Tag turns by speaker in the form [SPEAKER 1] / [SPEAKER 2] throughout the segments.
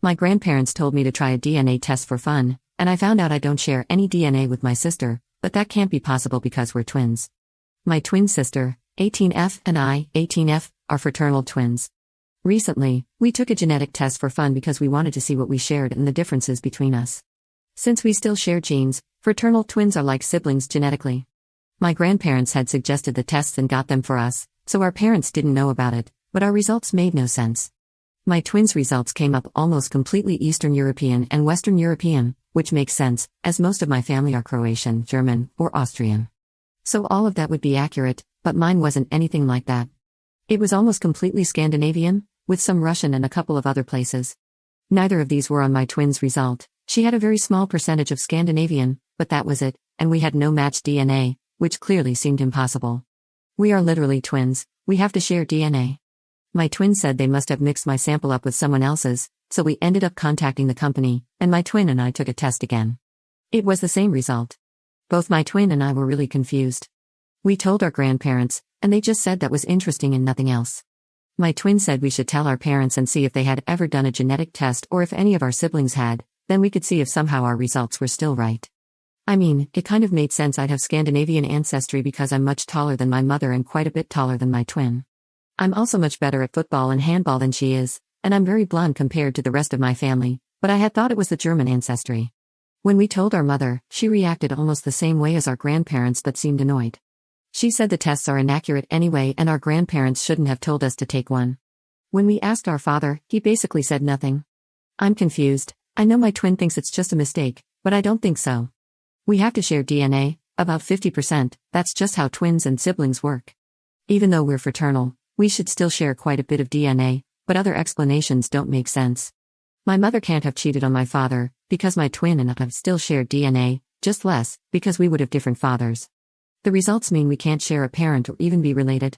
[SPEAKER 1] My grandparents told me to try a DNA test for fun, and I found out I don't share any DNA with my sister, but that can't be possible because we're twins. My twin sister, 18F, and I, 18F, are fraternal twins. Recently, we took a genetic test for fun because we wanted to see what we shared and the differences between us. Since we still share genes, fraternal twins are like siblings genetically. My grandparents had suggested the tests and got them for us, so our parents didn't know about it, but our results made no sense. My twins' results came up almost completely Eastern European and Western European, which makes sense, as most of my family are Croatian, German, or Austrian. So all of that would be accurate, but mine wasn't anything like that. It was almost completely Scandinavian, with some Russian and a couple of other places. Neither of these were on my twins' result. She had a very small percentage of Scandinavian, but that was it, and we had no matched DNA, which clearly seemed impossible. We are literally twins, we have to share DNA. My twin said they must have mixed my sample up with someone else's, so we ended up contacting the company, and my twin and I took a test again. It was the same result. Both my twin and I were really confused. We told our grandparents, and they just said that was interesting and nothing else. My twin said we should tell our parents and see if they had ever done a genetic test or if any of our siblings had, then we could see if somehow our results were still right. I mean, it kind of made sense I'd have Scandinavian ancestry because I'm much taller than my mother and quite a bit taller than my twin. I'm also much better at football and handball than she is, and I'm very blonde compared to the rest of my family, but I had thought it was the German ancestry. When we told our mother, she reacted almost the same way as our grandparents but seemed annoyed. She said the tests are inaccurate anyway and our grandparents shouldn't have told us to take one. When we asked our father, he basically said nothing. I'm confused. I know my twin thinks it's just a mistake, but I don't think so. We have to share DNA, about 50%, that's just how twins and siblings work. Even though we're fraternal, we should still share quite a bit of DNA, but other explanations don't make sense. My mother can't have cheated on my father, because my twin and I have still shared DNA, just less, because we would have different fathers. The results mean we can't share a parent or even be related.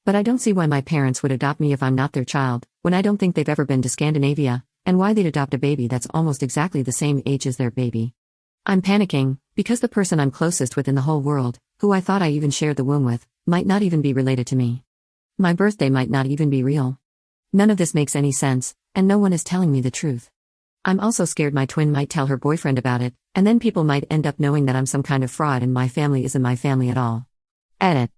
[SPEAKER 1] But I don't see why my parents would adopt me if I'm not their child, when I don't think they've ever been to Scandinavia, and why they'd adopt a baby that's almost exactly the same age as their baby. I'm panicking, because the person I'm closest with in the whole world, who I thought I even shared the womb with, might not even be related to me. My birthday might not even be real. None of this makes any sense, and no one is telling me the truth. I'm also scared my twin might tell her boyfriend about it, and then people might end up knowing that I'm some kind of fraud and my family isn't my family at all. Edit.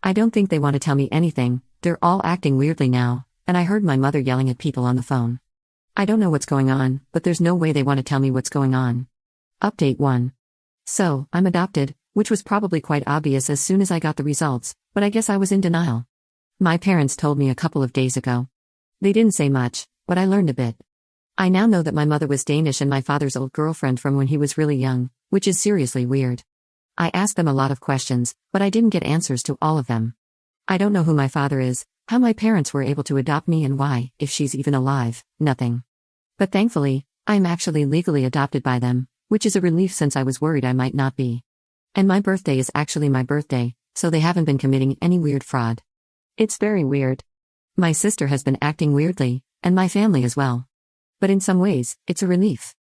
[SPEAKER 1] I don't think they want to tell me anything, they're all acting weirdly now, and I heard my mother yelling at people on the phone. I don't know what's going on, but there's no way they want to tell me what's going on. Update 1. So, I'm adopted, which was probably quite obvious as soon as I got the results, but I guess I was in denial. My parents told me a couple of days ago. They didn't say much, but I learned a bit. I now know that my mother was Danish and my father's old girlfriend from when he was really young, which is seriously weird. I asked them a lot of questions, but I didn't get answers to all of them. I don't know who my father is, how my parents were able to adopt me and why, if she's even alive, nothing. But thankfully, I'm actually legally adopted by them, which is a relief since I was worried I might not be. And my birthday is actually my birthday, so they haven't been committing any weird fraud. It's very weird. My sister has been acting weirdly, and my family as well. But in some ways, it's a relief.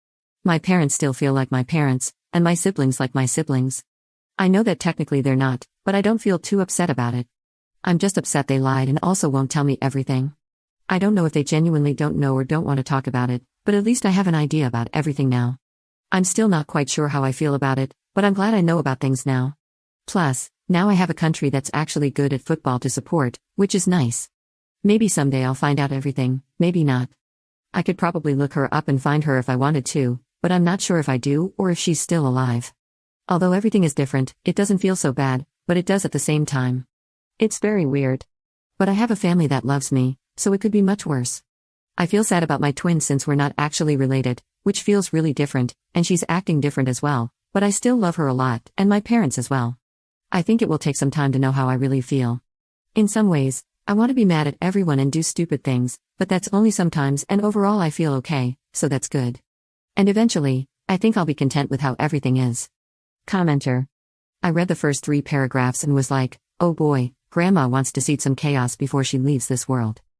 [SPEAKER 1] My parents still feel like my parents, and my siblings like my siblings. I know that technically they're not, but I don't feel too upset about it. I'm just upset they lied and also won't tell me everything. I don't know if they genuinely don't know or don't want to talk about it, but at least I have an idea about everything now. I'm still not quite sure how I feel about it, but I'm glad I know about things now. Plus, now I have a country that's actually good at football to support, which is nice. Maybe someday I'll find out everything, maybe not. I could probably look her up and find her if I wanted to, but I'm not sure if I do or if she's still alive. Although everything is different, it doesn't feel so bad, but it does at the same time. It's very weird. But I have a family that loves me, so it could be much worse. I feel sad about my twin since we're not actually related, which feels really different, and she's acting different as well, but I still love her a lot, and my parents as well. I think it will take some time to know how I really feel. In some ways, I want to be mad at everyone and do stupid things, but that's only sometimes and overall I feel okay, so that's good. And eventually, I think I'll be content with how everything is. Commenter. I read the first 3 paragraphs and was like, oh boy, Grandma wants to seed some chaos before she leaves this world.